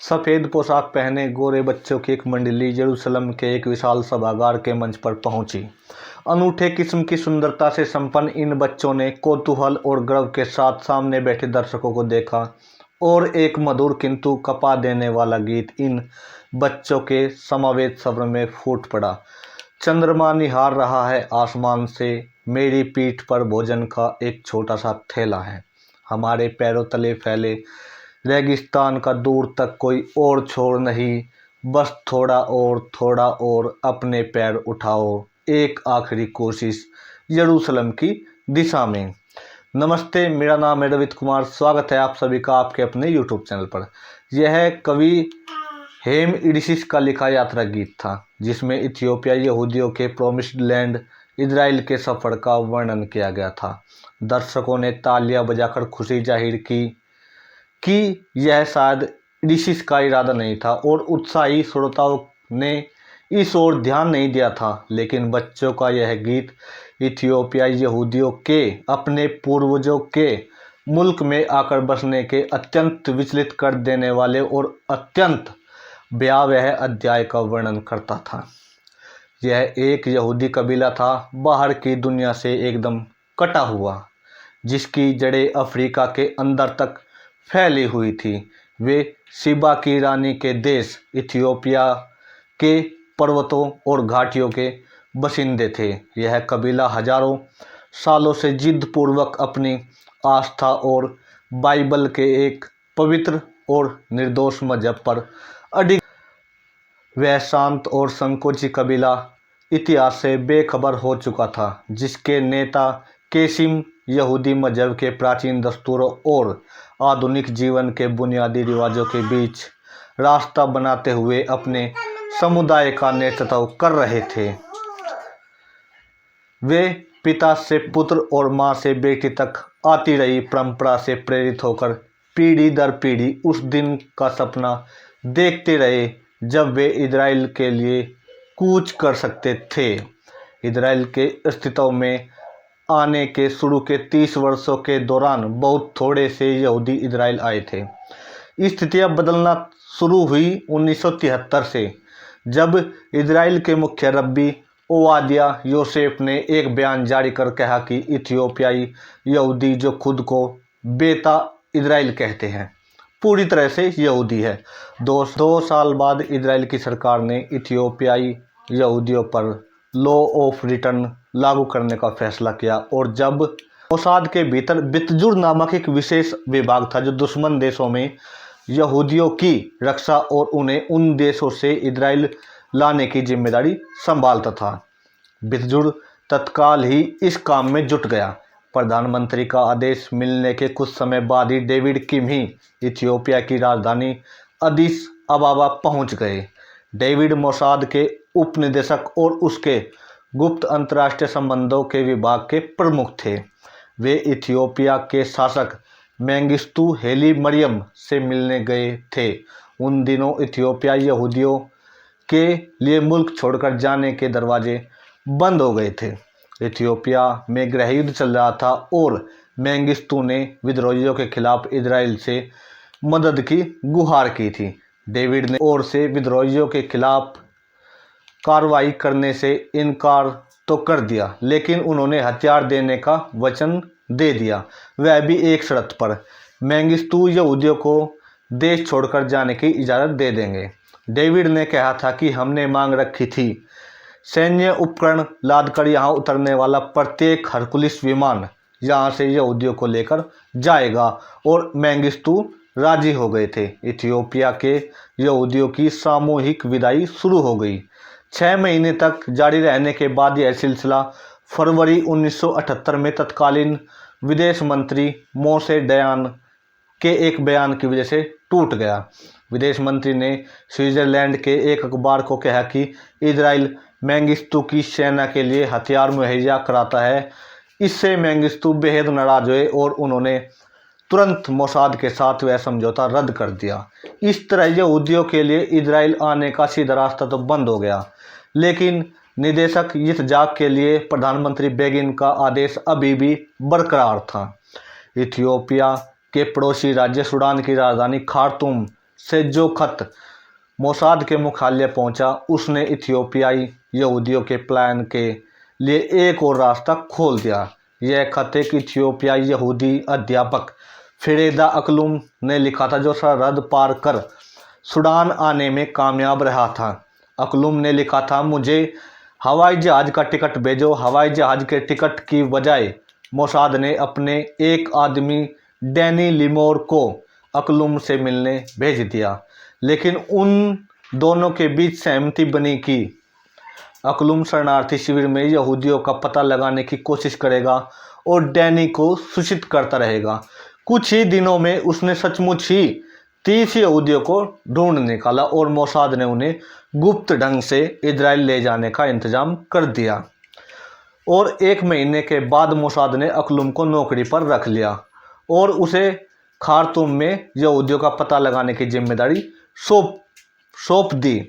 सफ़ेद पोशाक पहने गोरे बच्चों की एक मंडली यरूशलेम के एक विशाल सभागार के मंच पर पहुंची। अनूठे किस्म की सुंदरता से संपन्न इन बच्चों ने कौतूहल और गर्व के साथ सामने बैठे दर्शकों को देखा और एक मधुर किंतु कपा देने वाला गीत इन बच्चों के समवेत स्वर में फूट पड़ा। चंद्रमा निहार रहा है आसमान से, मेरी पीठ पर भोजन का एक छोटा सा थैला है, हमारे पैरों तले फैले रेगिस्तान का दूर तक कोई और छोर नहीं, बस थोड़ा और अपने पैर उठाओ, एक आखिरी कोशिश यरूशलेम की दिशा में। नमस्ते, मेरा नाम है रवित कुमार। स्वागत है आप सभी का आपके अपने यूट्यूब चैनल पर। यह कवि हेम इडिसिस का लिखा यात्रा गीत था, जिसमें इथियोपिया यहूदियों के प्रोमिस्ड लैंड इजराइल के सफ़र का वर्णन किया गया था। दर्शकों ने तालियां बजाकर खुशी जाहिर की कि यह शायद इडिसिस का इरादा नहीं था और उत्साही श्रोताओं ने इस ओर ध्यान नहीं दिया था, लेकिन बच्चों का यह गीत इथियोपिया यहूदियों के अपने पूर्वजों के मुल्क में आकर बसने के अत्यंत विचलित कर देने वाले और अत्यंत भयावह अध्याय का वर्णन करता था। यह एक यहूदी कबीला था, बाहर की दुनिया से एकदम कटा हुआ, जिसकी जड़ें अफ्रीका के अंदर तक फैली हुई थी। वे शिबा की रानी के देश इथियोपिया के पर्वतों और घाटियों के बसिंदे थे। यह कबीला हजारों सालों से जिद्दपूर्वक अपनी आस्था और बाइबल के एक पवित्र और निर्दोष मजहब पर अडिग। वह शांत और संकोची कबीला इतिहास से बेखबर हो चुका था, जिसके नेता केसिम यहूदी मजहब के प्राचीन दस्तूरों और आधुनिक जीवन के बुनियादी रिवाजों के बीच रास्ता बनाते हुए अपने समुदाय का नेतृत्व कर रहे थे। वे पिता से पुत्र और मां से बेटी तक आती रही परंपरा से प्रेरित होकर पीढ़ी दर पीढ़ी उस दिन का सपना देखते रहे जब वे इजराइल के लिए कूच कर सकते थे। इजराइल के अस्तित्व में आने के शुरू के 30 वर्षों के दौरान बहुत थोड़े से यहूदी इजराइल आए थे। स्थितियां बदलना शुरू हुई 1973 से, जब इजराइल के मुख्य रब्बी ओबादिया योसेफ ने एक बयान जारी कर कहा कि इथियोपियाई यहूदी जो खुद को बेता इजराइल कहते हैं, पूरी तरह से यहूदी है। दो साल बाद इजराइल की सरकार ने इथियोपियाई यहूदियों पर लॉ ऑफ रिटर्न लागू करने का फैसला किया, और जब मोसाद के भीतर बितजुर नामक एक विशेष विभाग था जो दुश्मन देशों में यहूदियों की रक्षा और उन्हें उन देशों से इजराइल लाने की जिम्मेदारी संभालता था, बितजुर तत्काल ही इस काम में जुट गया। प्रधानमंत्री का आदेश मिलने के कुछ समय बाद ही डेविड किम ही इथियोपिया की राजधानी अदिस अबाबा पहुंच गए। डेविड मोसाद के उपनिदेशक और उसके गुप्त अंतर्राष्ट्रीय संबंधों के विभाग के प्रमुख थे। वे इथियोपिया के शासक मेंगिस्तु हेली मरियम से मिलने गए थे। उन दिनों इथियोपिया यहूदियों के लिए मुल्क छोड़कर जाने के दरवाजे बंद हो गए थे। इथियोपिया में गृह युद्ध चल रहा था और मेंगिस्तु ने विद्रोहियों के खिलाफ इजराइल से मदद की गुहार की थी। डेविड ने ओर से विद्रोहियों के खिलाफ कार्रवाई करने से इनकार तो कर दिया, लेकिन उन्होंने हथियार देने का वचन दे दिया, वह भी एक शर्त पर। मेंगिस्तु यहूदियों को देश छोड़कर जाने की इजाज़त दे देंगे। डेविड ने कहा था कि हमने मांग रखी थी, सैन्य उपकरण लादकर यहाँ उतरने वाला प्रत्येक हरकुलिस विमान यहाँ से यहूदियों को लेकर जाएगा, और मेंगिस्तु राजी हो गए थे। इथियोपिया के यहूदियों की सामूहिक विदाई शुरू हो गई। 6 महीने तक जारी रहने के बाद यह सिलसिला फरवरी 1978 में तत्कालीन विदेश मंत्री मोसे डयान के एक बयान की वजह से टूट गया। विदेश मंत्री ने स्विट्जरलैंड के एक अखबार को कहा कि इजराइल मेंगिस्तु की सेना के लिए हथियार मुहैया कराता है। इससे मेंगिस्तु बेहद नाराज हुए और उन्होंने तुरंत मोसाद के साथ वह समझौता रद्द कर दिया। इस तरह यहूदियों के लिए इजराइल आने का सीधा रास्ता तो बंद हो गया, लेकिन निदेशक यित्जाक के लिए प्रधानमंत्री बेगिन का आदेश अभी भी बरकरार था। इथियोपिया के पड़ोसी राज्य सूडान की राजधानी खार्तूम से जो खत मोसाद के मुख्यालय पहुंचा, उसने इथियोपियाई यहूदियों के प्लान के लिए एक और रास्ता खोल दिया। यह खत एक इथियोपियाई यहूदी अध्यापक फिरेदा अकलुम ने लिखा था, जो सरहद पार कर सूडान आने में कामयाब रहा था। अकलुम ने लिखा था, मुझे हवाई जहाज का टिकट भेजो। हवाई जहाज के टिकट की बजाय मोसाद ने अपने एक आदमी डैनी लिमोर को अकलुम से मिलने भेज दिया, लेकिन उन दोनों के बीच सहमति बनी कि अकलुम शरणार्थी शिविर में यहूदियों का पता लगाने की कोशिश करेगा और डैनी को सूचित करता रहेगा। कुछ ही दिनों में उसने सचमुच ही 30 यहूदियों को ढूंढ निकाला और मोसाद ने उन्हें गुप्त ढंग से इजराइल ले जाने का इंतजाम कर दिया और 1 महीने के बाद मोसाद ने अकलुम को नौकरी पर रख लिया और उसे खार्तूम में यहूदियों का पता लगाने की जिम्मेदारी सौंप दी।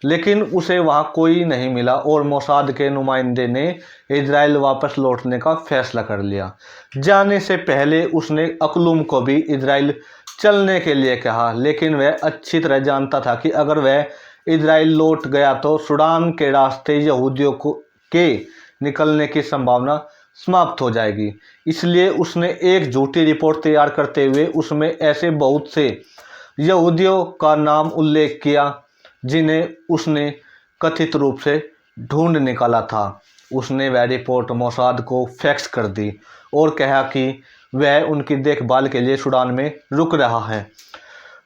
लेकिन उसे वहां कोई नहीं मिला और मोसाद के नुमाइंदे ने इजराइल वापस लौटने का फैसला कर लिया। जाने से पहले उसने अकलुम को भी इजराइल चलने के लिए कहा, लेकिन वह अच्छी तरह जानता था कि अगर वह इजराइल लौट गया तो सूडान के रास्ते यहूदियों के निकलने की संभावना समाप्त हो जाएगी। इसलिए उसने एक झूठी रिपोर्ट तैयार करते हुए उसमें ऐसे बहुत से यहूदियों का नाम उल्लेख किया जिन्हें उसने कथित रूप से ढूंढ निकाला था। उसने वह रिपोर्ट मोसाद को फैक्स कर दी और कहा कि वह उनकी देखभाल के लिए सूडान में रुक रहा है।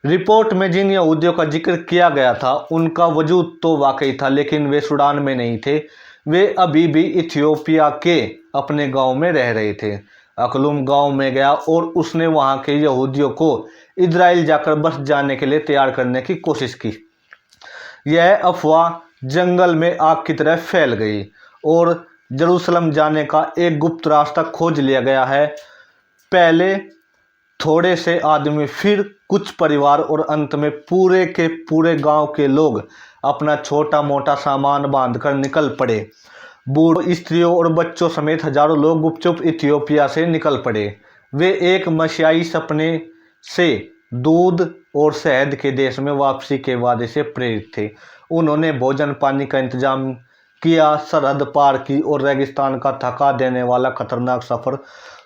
रिपोर्ट में जिन यहूदियों का जिक्र किया गया था उनका वजूद तो वाकई था, लेकिन वे सूडान में नहीं थे। वे अभी भी इथियोपिया के अपने गांव में रह रहे थे। अकलुम गांव में गया और उसने वहां के यहूदियों को इजराइल जाकर बस जाने के लिए तैयार करने की कोशिश की। यह अफवाह जंगल में आग की तरह फैल गई और जेरूसलम जाने का एक गुप्त रास्ता खोज लिया गया है। पहले थोड़े से आदमी, फिर कुछ परिवार और अंत में पूरे के पूरे गांव के लोग अपना छोटा मोटा सामान बांधकर निकल पड़े। बूढ़ों, स्त्रियों और बच्चों समेत हजारों लोग गुपचुप इथियोपिया से निकल पड़े। वे एक मसीहाई सपने से दूध और शहद के देश में वापसी के वादे से प्रेरित थे। उन्होंने भोजन पानी का इंतजाम किया, सरहद पार की और रेगिस्तान का थका देने वाला खतरनाक सफ़र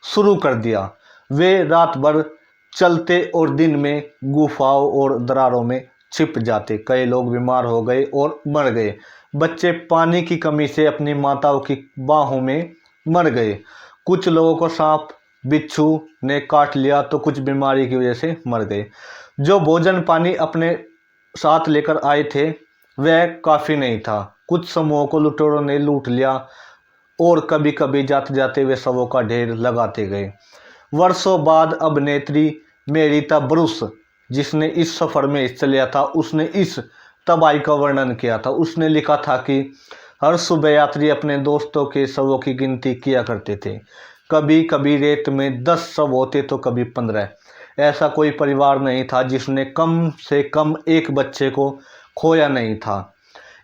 शुरू कर दिया। वे रात भर चलते और दिन में गुफाओं और दरारों में छिप जाते। कई लोग बीमार हो गए और मर गए। बच्चे पानी की कमी से अपनी माताओं की बाहों में मर गए। कुछ लोगों को सांप बिच्छू ने काट लिया तो कुछ बीमारी की वजह से मर गए। जो भोजन पानी अपने साथ लेकर आए थे वह काफ़ी नहीं था। कुछ समूहों को लुटेरों ने लूट लिया और कभी कभी जाते जाते वे शवों का ढेर लगाते गए। वर्षों बाद अभिनेत्री मेरिता ब्रूस, जिसने इस सफ़र में हिस्सा लिया था, उसने इस तबाही का वर्णन किया था। उसने लिखा था कि हर सुबह यात्री अपने दोस्तों के शवों की गिनती किया करते थे। कभी कभी रेत में 10 शव होते तो कभी 15। ऐसा कोई परिवार नहीं था जिसने कम से कम एक बच्चे को खोया नहीं था।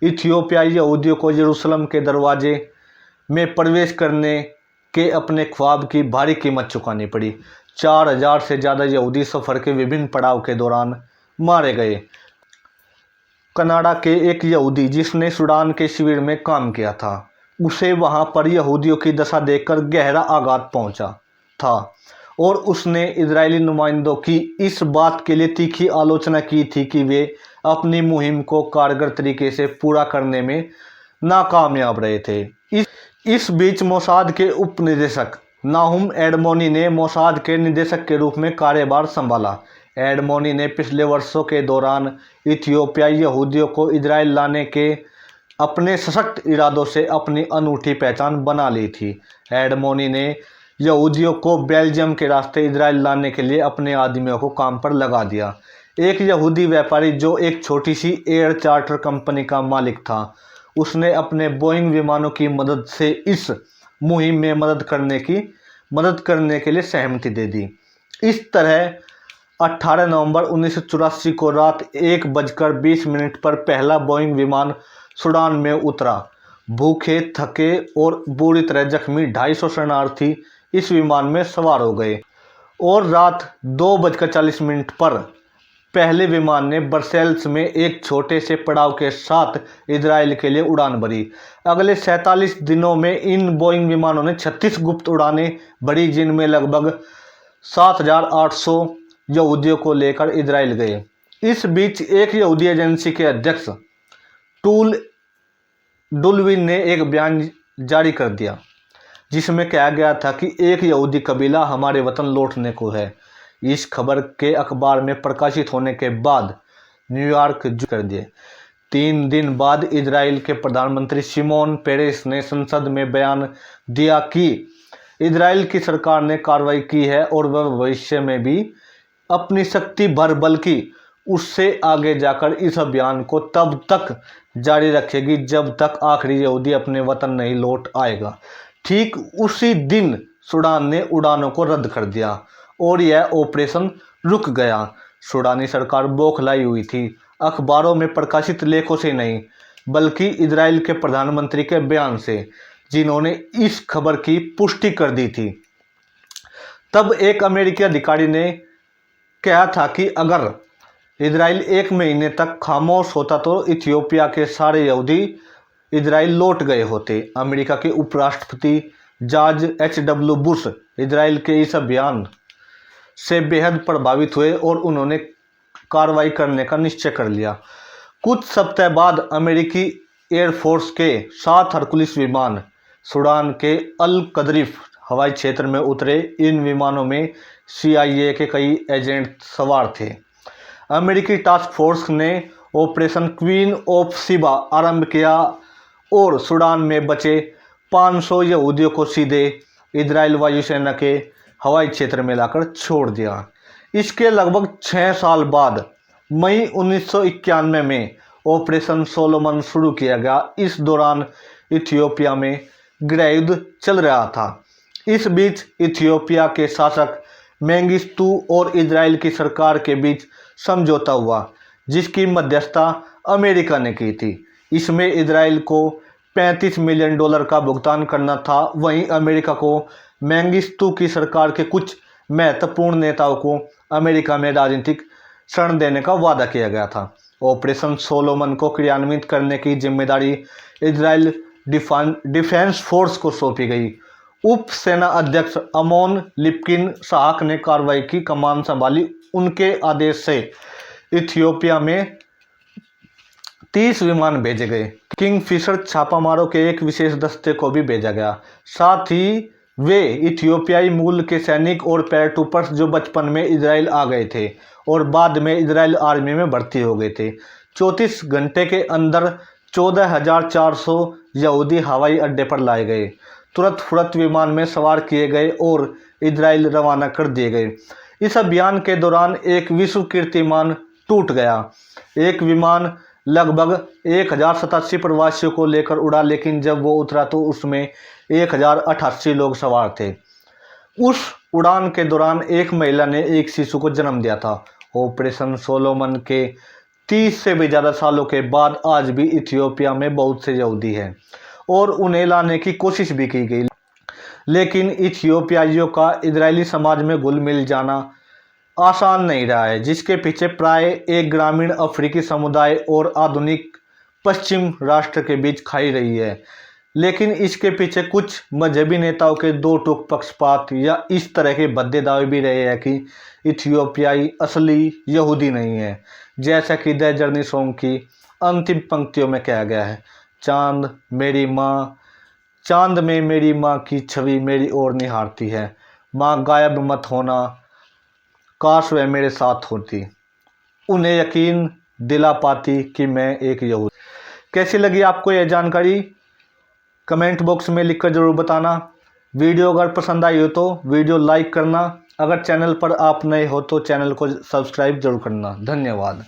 इथियोपियाई यहूदियों को यरूशलेम के दरवाजे में प्रवेश करने के अपने ख्वाब की भारी कीमत चुकानी पड़ी। 4000 से ज़्यादा यहूदी सफ़र के विभिन्न पड़ाव के दौरान मारे गए। कनाडा के एक यहूदी जिसने सूडान के शिविर में काम किया था, उसे वहां पर यहूदियों की दशा देखकर गहरा आघात पहुंचा था और उसने इजरायली नुमाइंदों की इस बात के लिए तीखी आलोचना की थी कि वे अपनी मुहिम को कारगर तरीके से पूरा करने में नाकामयाब रहे थे। इस बीच मोसाद के उप निदेशक नाहुम एडमोनी ने मोसाद के निदेशक के रूप में कार्यभार संभाला। एडमोनी ने पिछले वर्षों के दौरान इथियोपियाई यहूदियों को इजराइल लाने के अपने सशक्त इरादों से अपनी अनूठी पहचान बना ली थी। एडमोनी ने यहूदियों को बेल्जियम के रास्ते इजराइल लाने के लिए अपने आदमियों को काम पर लगा दिया। एक यहूदी व्यापारी जो एक छोटी सी एयर चार्टर कंपनी का मालिक था, उसने अपने बोइंग विमानों की मदद से इस मुहिम में मदद करने के लिए सहमति दे दी। इस तरह 18 नवंबर 1984 को रात 1:20 पर पहला बोइंग विमान सूडान में उतरा। भूखे, थके और बुरी तरह जख्मी 250 शरणार्थी इस विमान में सवार हो गए और रात 2:40 पर पहले विमान ने ब्रसेल्स में एक छोटे से पड़ाव के साथ इजराइल के लिए उड़ान भरी। अगले 47 दिनों में इन बोइंग विमानों ने 36 गुप्त उड़ानें भरी, जिनमें लगभग 7,800 यहूदियों को लेकर इजराइल गए। इस बीच एक यहूदी एजेंसी के अध्यक्ष टूल डुलविन ने एक बयान जारी कर दिया, जिसमें कहा गया था कि एक यहूदी कबीला हमारे वतन लौटने को है। इस खबर के अखबार में प्रकाशित होने के बाद न्यूयॉर्क कर दिए। 3 दिन बाद इजराइल के प्रधानमंत्री शिमोन पेरेस ने संसद में बयान दिया कि इजराइल की सरकार ने कार्रवाई की है और वह भविष्य में भी अपनी शक्ति भर, बल्कि उससे आगे जाकर इस अभियान को तब तक जारी रखेगी जब तक आखिरी यहूदी अपने वतन नहीं लौट आएगा। ठीक उसी दिन सूडान ने उड़ानों को रद्द कर दिया और यह ऑपरेशन रुक गया। सूडानी सरकार बौखलाई हुई थी, अखबारों में प्रकाशित लेखों से नहीं, बल्कि इजराइल के प्रधानमंत्री के बयान से, जिन्होंने इस खबर की पुष्टि कर दी थी। तब एक अमेरिकी अधिकारी ने कहा था कि अगर इजराइल 1 महीने तक खामोश होता तो इथियोपिया के सारे यहूदी इजराइल लौट गए होते। अमेरिका के उपराष्ट्रपति जॉर्ज H.W. बुश इजराइल के इस अभियान से बेहद प्रभावित हुए और उन्होंने कार्रवाई करने का निश्चय कर लिया। कुछ सप्ताह बाद अमेरिकी एयरफोर्स के 7 हरकुलिस विमान सूडान के अल कदरीफ हवाई क्षेत्र में उतरे। इन विमानों में CIA के कई एजेंट सवार थे। अमेरिकी टास्क फोर्स ने ऑपरेशन क्वीन ऑफ शिबा आरंभ किया और सूडान में बचे 500 यहूदियों को सीधे इजराइल वायुसेना के हवाई क्षेत्र में लाकर छोड़ दिया। इसके लगभग 6 साल बाद मई 1991 में ऑपरेशन सोलोमन शुरू किया गया। इस दौरान इथियोपिया में गृहयुद्ध चल रहा था। इस बीच इथियोपिया के शासक मेंगिस्तु और इजराइल की सरकार के बीच समझौता हुआ, जिसकी मध्यस्थता अमेरिका ने की थी। इसमें इजराइल को $35 मिलियन का भुगतान करना था। वहीं अमेरिका को मेंगिस्तु की सरकार के कुछ महत्वपूर्ण नेताओं को अमेरिका में राजनीतिक शरण देने का वादा किया गया था। ऑपरेशन सोलोमन को क्रियान्वित करने की जिम्मेदारी इजराइल डिफेंस फोर्स को सौंपी गई। उप सेना अध्यक्ष अमोन लिप्किन शाहक ने कार्रवाई की कमान संभाली। उनके आदेश से इथियोपिया में 30 विमान भेजे गए। किंगफिशर छापामारों के एक विशेष दस्ते को भी भेजा गया। साथ ही वे इथियोपियाई मूल के सैनिक और पैराट्रूपर्स जो बचपन में इजराइल आ गए थे और बाद में इजराइल आर्मी में भर्ती हो गए थे। 34 घंटे के अंदर 14,400 यहूदी हवाई अड्डे पर लाए गए, तुरंत फुरत विमान में सवार किए गए और इजराइल रवाना कर दिए गए। इस अभियान के दौरान एक विश्व कीर्तिमान टूट गया। एक विमान लगभग 1,087 प्रवासियों को लेकर उड़ा, लेकिन जब वो उतरा तो उसमें 1,088 लोग सवार थे। उस उड़ान के दौरान एक महिला ने एक शिशु को जन्म दिया था। ऑपरेशन सोलोमन के 30 से भी ज़्यादा सालों के बाद आज भी इथियोपिया में बहुत से यहूदी हैं और उन्हें लाने की कोशिश भी की गई, लेकिन इथियोपियाइयों का इजरायली समाज में घुल मिल जाना आसान नहीं रहा है, जिसके पीछे प्राय एक ग्रामीण अफ्रीकी समुदाय और आधुनिक पश्चिम राष्ट्र के बीच खाई रही है। लेकिन इसके पीछे कुछ मजहबी नेताओं के दो टूक पक्षपात या इस तरह के भद्दे दावे भी रहे हैं कि इथियोपियाई असली यहूदी नहीं है। जैसा कि द जर्नी सॉन्ग की अंतिम पंक्तियों में कहा गया है, चांद में मेरी माँ की छवि मेरी ओर निहारती है, माँ गायब मत होना, काश वह मेरे साथ होती, उन्हें यकीन दिला पाती कि मैं एक यहूदी। कैसी लगी आपको यह जानकारी? कमेंट बॉक्स में लिखकर ज़रूर बताना। वीडियो अगर पसंद आई हो तो वीडियो लाइक करना। अगर चैनल पर आप नए हो तो चैनल को सब्सक्राइब जरूर करना। धन्यवाद।